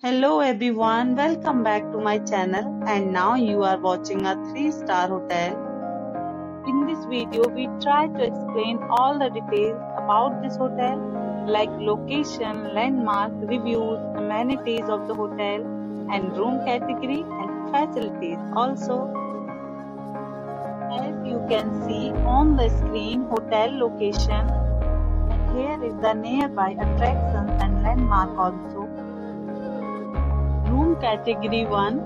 Hello everyone, welcome back to my channel, and now you are watching a 3-star hotel. In this video we try to explain all the details about this hotel like location, landmark, reviews, amenities of the hotel and room category and facilities also. As you can see on the screen, hotel location, and here is the nearby attractions and landmark also. Room category 1.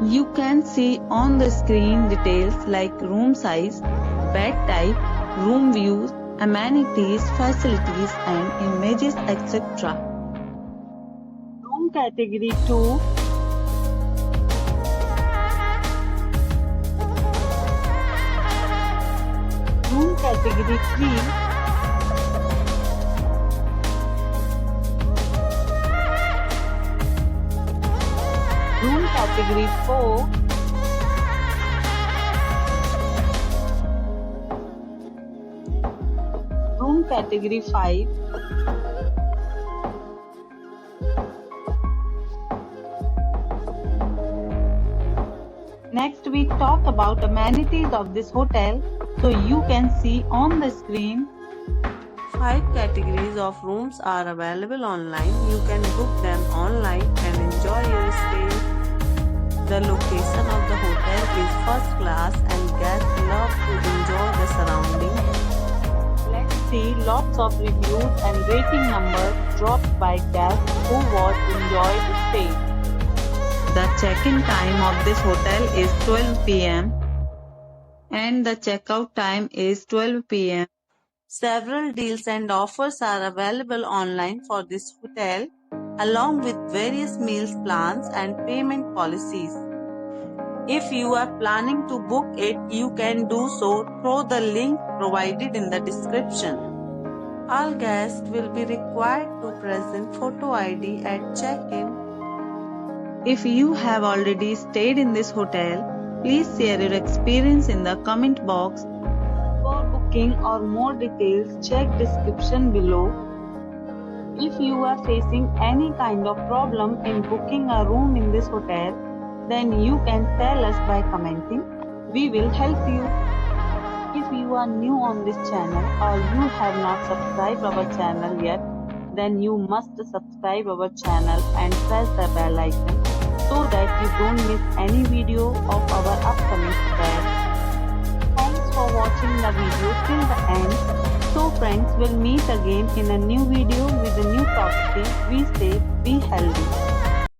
You can see on the screen details like room size, bed type, room views, amenities, facilities and images etc. Room category 2. Room category 3. Room category 4. Room category 5. Next we talk about amenities of this hotel. So you can see on the screen 5 categories of rooms are available online. You can book them online and enjoy your stay. The location of the hotel is first class and guests love to enjoy the surroundings. Let's see lots of reviews and rating numbers dropped by guests who was enjoyed the stay. The check-in time of this hotel is 12 p.m. and the checkout time is 12 p.m. Several deals and offers are available online for this hotel, along with various meals plans and payment policies. If you are planning to book it, you can do so through the link provided in the description. All guests will be required to present photo ID at check-in. If you have already stayed in this hotel, please share your experience in the comment box. For booking or more details, check description below. If you are facing any kind of problem in booking a room in this hotel, then you can tell us by commenting. We will help you. If you are new on this channel or you have not subscribed our channel yet, then you must subscribe our channel and press the bell icon so that you don't miss any video of our upcoming hotel. Thanks for watching the video till the end. So friends, we'll meet again in a new video with a new property. Be safe, be healthy.